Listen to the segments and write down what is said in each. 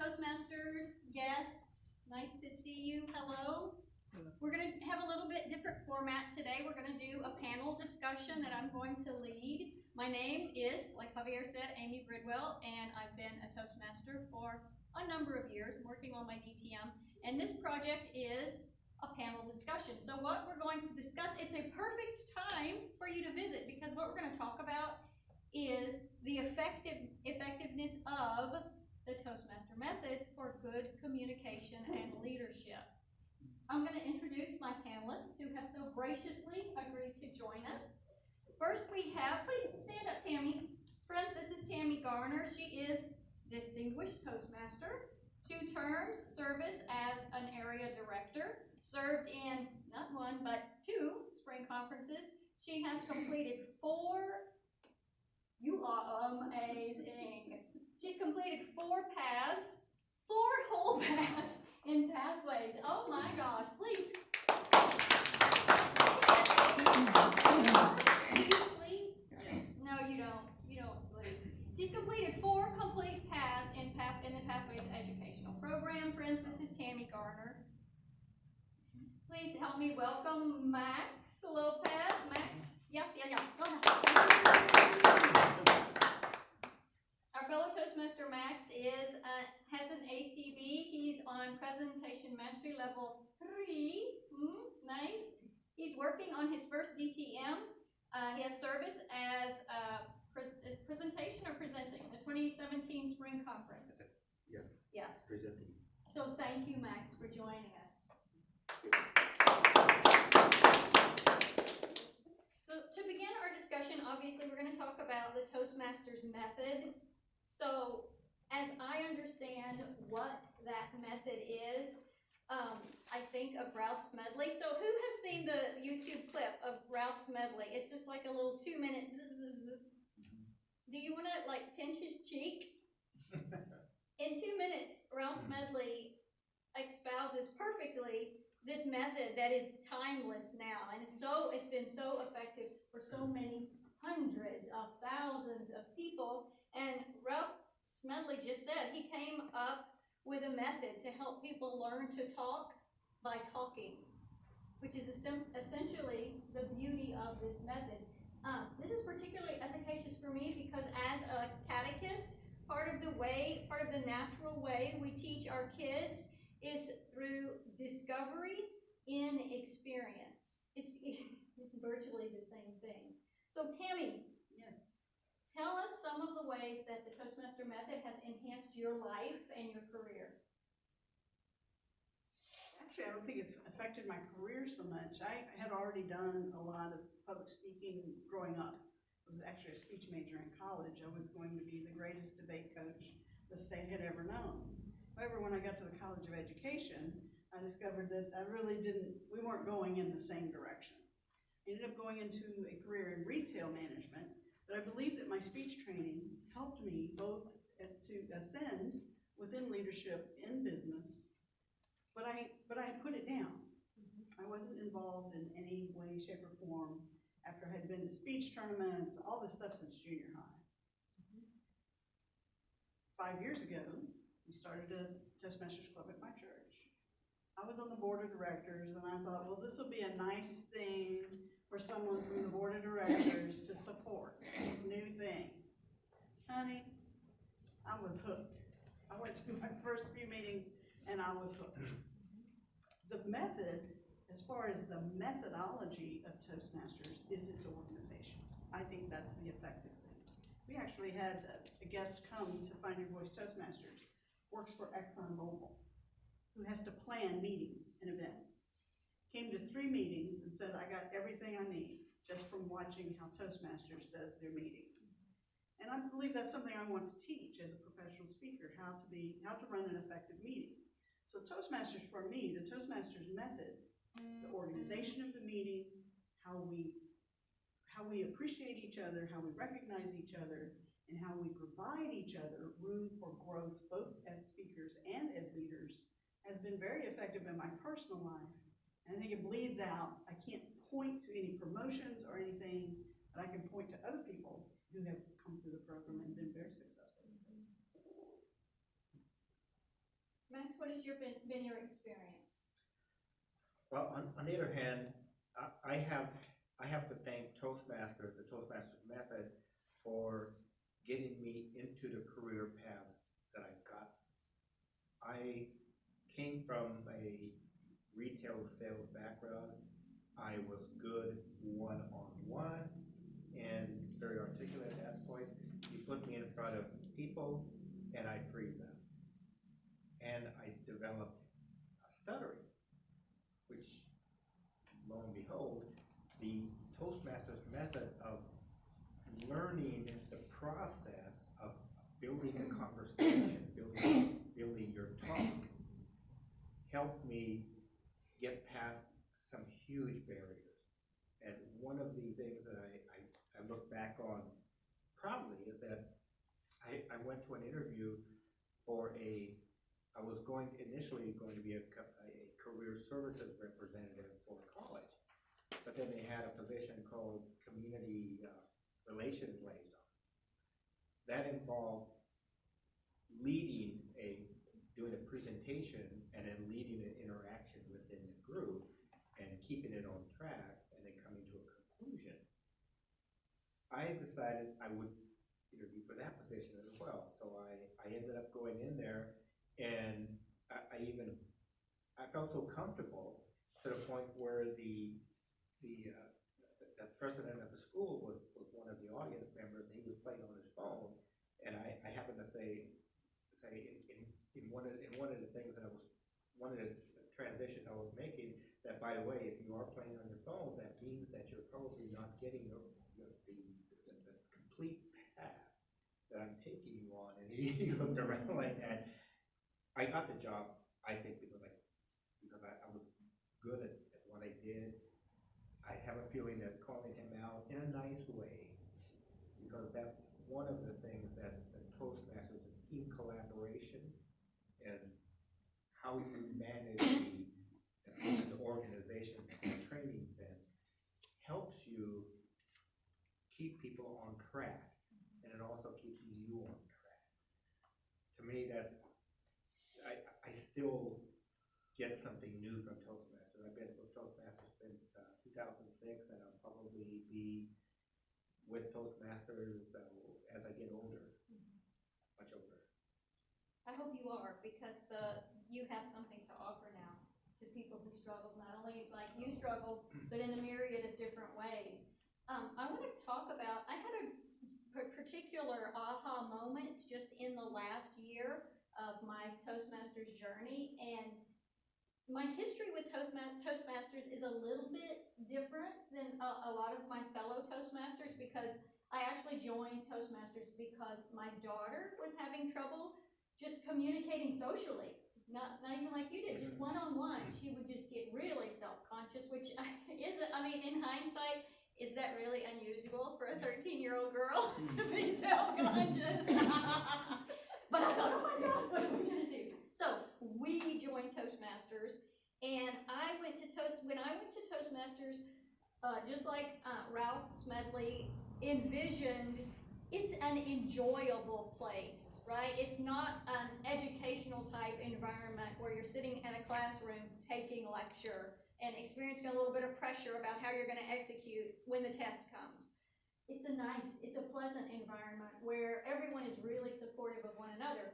Toastmasters, guests, nice to see you. Hello. We're going to have a little bit different format today. We're going to do a panel discussion that I'm going to lead. My name is, like Javier said, Amy Bridwell, and I've been a Toastmaster for a number of years. I'm working on my DTM, and this project is a panel discussion. So what we're going to discuss, it's a perfect time for you to visit, because what we're going to talk about is the effectiveness of the Toastmaster method for good communication and leadership. I'm going to introduce my panelists who have so graciously agreed to join us. First we have, please stand up, Tammy. Friends, this is Tammy Garner. She is Distinguished Toastmaster, 2 terms service as an area director, served in not 1 but 2 spring conferences. She has completed 4, you are amazing. She's completed 4 paths, 4 whole paths in pathways. Oh my gosh, please. Do you sleep? No, you don't. You don't sleep. She's completed 4 complete paths in the Pathways Educational Program. Friends, this is Tammy Garner. Please help me welcome Max Lopez. Max? Yes, yeah. Go ahead. Our fellow Toastmaster Max has an ACB. He's on Presentation Mastery Level 3. Nice. He's working on his first DTM. He has service as presentation or presenting the 2017 Spring Conference. Yes. Presenting. So thank you, Max, for joining us. So to begin our discussion, obviously we're going to talk about the Toastmasters method. So as I understand what that method is, I think of Ralph Smedley. So who has seen the YouTube clip of Ralph Smedley? It's just like a little 2-minute zip, zip, zip. Do you want to like pinch his cheek? In 2 minutes, Ralph Smedley espouses perfectly this method that is timeless now, and it's been so effective for so many hundreds of thousands of people. And Ralph Smedley just said he came up with a method to help people learn to talk by talking, which is essentially the beauty of this method. This is particularly efficacious for me because as a catechist, part of the natural way we teach our kids is through discovery in experience. It's virtually the same thing. So Tammy, yes, tell us some of the ways that the Toastmaster method has enhanced your life and your career. actually I don't think it's affected my career so much. I had already done a lot of public speaking growing up. I was actually a speech major in college. I was going to be the greatest debate coach the state had ever known. However, when I got to the College of Education, I discovered that we weren't going in the same direction. I ended up going into a career in retail management, but I believe that my speech training helped me both to ascend within leadership in business, but I put it down. I wasn't involved in any way, shape, or form after I had been to speech tournaments, all this stuff since junior high. 5 years ago, we started a Toastmasters Club at my church. I was on the board of directors, and I thought, well, this will be a nice thing for someone from the board of directors to support this new thing. Honey, I was hooked. I went to my first few meetings, and I was hooked. The method, as far as the methodology of Toastmasters, is its organization. I think that's the effective thing. We actually had a guest come to Find Your Voice Toastmasters, works for ExxonMobil, who has to plan meetings and events. Came to 3 meetings and said, I got everything I need just from watching how Toastmasters does their meetings. And I believe that's something I want to teach as a professional speaker, how to run an effective meeting. So Toastmasters, for me, the Toastmasters method, the organization of the meeting, how we appreciate each other, how we recognize each other, and how we provide each other room for growth, both as speakers and as leaders, has been very effective in my personal life. And I think it bleeds out. I can't point to any promotions or anything, but I can point to other people who have come through the program and been very successful. Max, what has been your experience? Well, on the other hand, I have to thank Toastmasters, the Toastmasters method, for getting me into the career paths that I've got. I came from a retail sales background. I was good one-on-one and very articulate at that point. You put me in front of people and I freeze up. And I developed stuttering, which, lo and behold, the Toastmasters method of learning the process of building a conversation, building your talk, helped me get past some huge barriers. And one of the things that I look back on proudly is that I went to an interview for I was initially going to be a career services representative for a college, but then they had a position called community relations liaison. That involved doing a presentation and then leading an interaction within the group and keeping it on track and then coming to a conclusion. I decided I would interview for that position as well, so I ended up going in there, and I felt so comfortable to the point where the president of the school was one of the audience members, and he was playing on his phone, and I happened to say in one of the things that one of the transitions I was making, that, by the way, if you are playing on your phone, that means that you're probably not getting the complete path that I'm taking you on. And he looked around like that. I got the job, I think, because I was good at what I did. I have a feeling that calling him out in a nice way, because that's one of the things that Toastmasters is team collaboration, and how you manage the organization in a training sense helps you keep people on track, and it also keeps you on track. To me, I still get something new from Toastmasters. I've been with Toastmasters since 2006, and I'll probably be with Toastmasters as I get older, much older. I hope you are, because you have something to offer now to people who struggled, not only like you struggled, but in a myriad of different ways. I want to talk about, I had a particular aha moment just in the last year of my Toastmasters journey, and my history with Toastmasters is a little bit different than a lot of my fellow Toastmasters, because I actually joined Toastmasters because my daughter was having trouble just communicating socially. Not even like you did, just one-on-one. She would just get really self-conscious, which in hindsight, is that really unusual for a 13-year-old girl to be self-conscious? But I thought, oh my gosh, what are we gonna do? So we joined Toastmasters, and when I went to Toastmasters, just like Ralph Smedley envisioned, it's an enjoyable place, right? It's not an educational type environment where you're sitting in a classroom taking a lecture and experiencing a little bit of pressure about how you're going to execute when the test comes. It's a pleasant environment where everyone is really supportive of one another.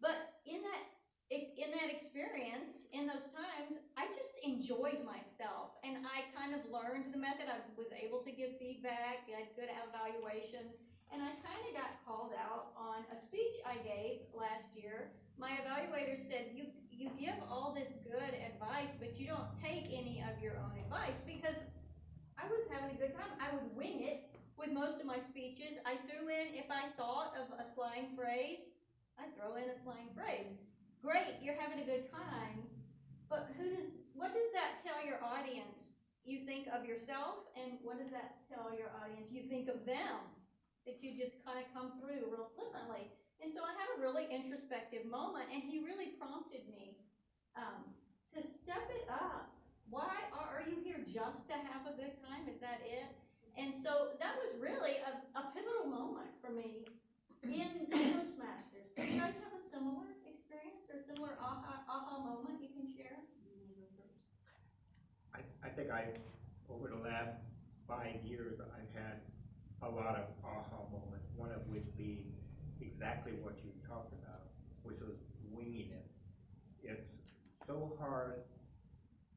But in that experience, in those times, I just enjoyed myself, and I kind of learned the method. I was able to give feedback, I had good evaluations, and I kind of got called out on a speech I gave last year. My evaluator said, you give all this good advice, but you don't take any of your own advice, because I was having a good time. I would wing it with most of my speeches. I threw in, if I thought of a slang phrase, I'd throw in a slang phrase. Great, you're having a good time, but what does that tell your audience? You think of yourself, and what does that tell your audience? You think of them, that you just kind of come through real flippantly. And so I had a really introspective moment, and he really prompted me to step it up. Why are you here, just to have a good time? Is that it? And so that was really a pivotal moment for me in Toastmasters. Do you guys have a similar experience or similar aha moment you can share? I think over the last 5 years, I've had a lot of aha moments, one of which being exactly what you talked about, which was winging it. It's so hard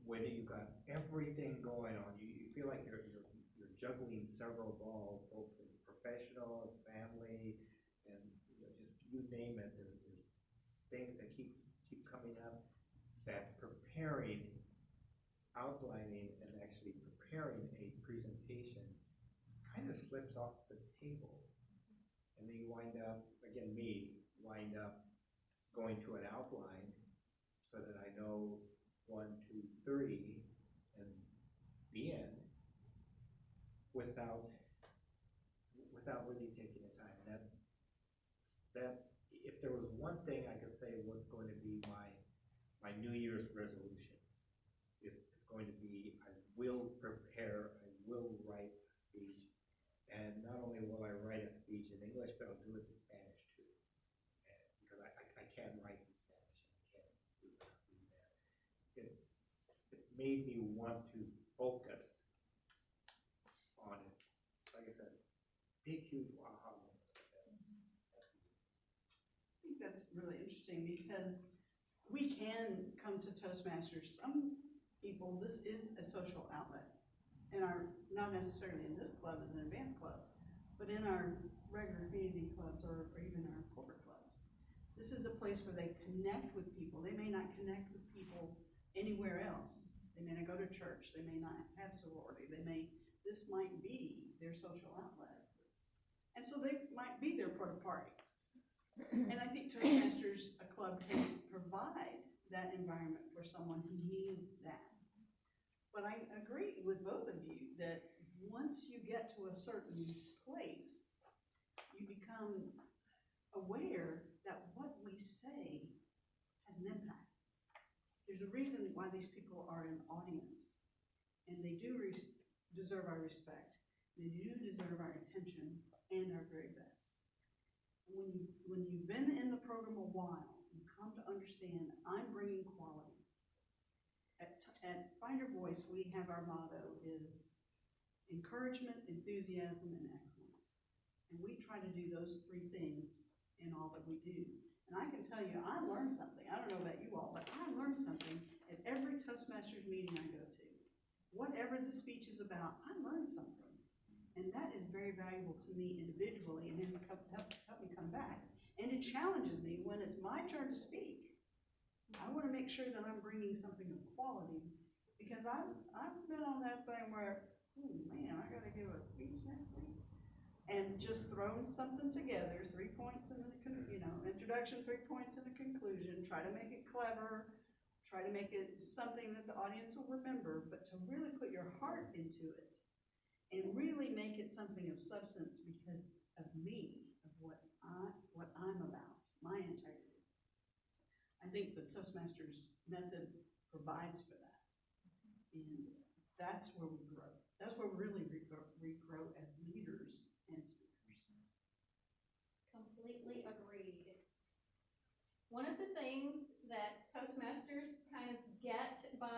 when you got everything going on. You feel like you're juggling several balls, both in professional, family, and just you name it. There's things that keep coming up that preparing, outlining, and actually preparing a presentation kind of slips off the table. And then you wind up going to an outline so that I know 1, 2, 3, and the end without really taking the time. And that if there was one thing I could say was going to be my New Year's resolution, it's going to be I will prepare, I will write a speech, and not only will I write a speech in English, but I'll do it in Spanish too, because I can't write in Spanish, and I can't do that. It's made me want to focus on it. Like I said, big, huge aha moment. I think that's really interesting because we can come to Toastmasters. Some people, this is a social outlet. Not necessarily in this club as an advanced club, but in our regular community clubs or even our corporate clubs. This is a place where they connect with people. They may not connect with people anywhere else. They may not go to church. They may not have sorority. This might be their social outlet. And so they might be there for the party. And I think Toastmasters, a club, can provide that environment for someone who needs that. But I agree with both of you that once you get to a certain place, you become aware that what we say has an impact. There's a reason why these people are an audience, and they do deserve our respect. They do deserve our attention and our very best. When you've been in the program a while, you come to understand I'm bringing quality. At Find Your Voice, we have our motto is encouragement, enthusiasm, and excellence. And we try to do those 3 things in all that we do. And I can tell you, I learned something. I don't know about you all, but I learned something at every Toastmasters meeting I go to. Whatever the speech is about, I learned something. And that is very valuable to me individually and has helped me come back. And it challenges me when it's my turn to speak. I want to make sure that I'm bringing something of quality because I've been on that thing where, oh man, I got to give a speech next week. And just thrown something together, 3 points in the, introduction, 3 points in the conclusion, try to make it clever, try to make it something that the audience will remember, but to really put your heart into it and really make it something of substance because of me, of what I'm about, my integrity. I think the Toastmasters method provides for that. And that's where we grow. That's where really we grow as leaders and speakers. Completely agreed. One of the things that Toastmasters kind of get by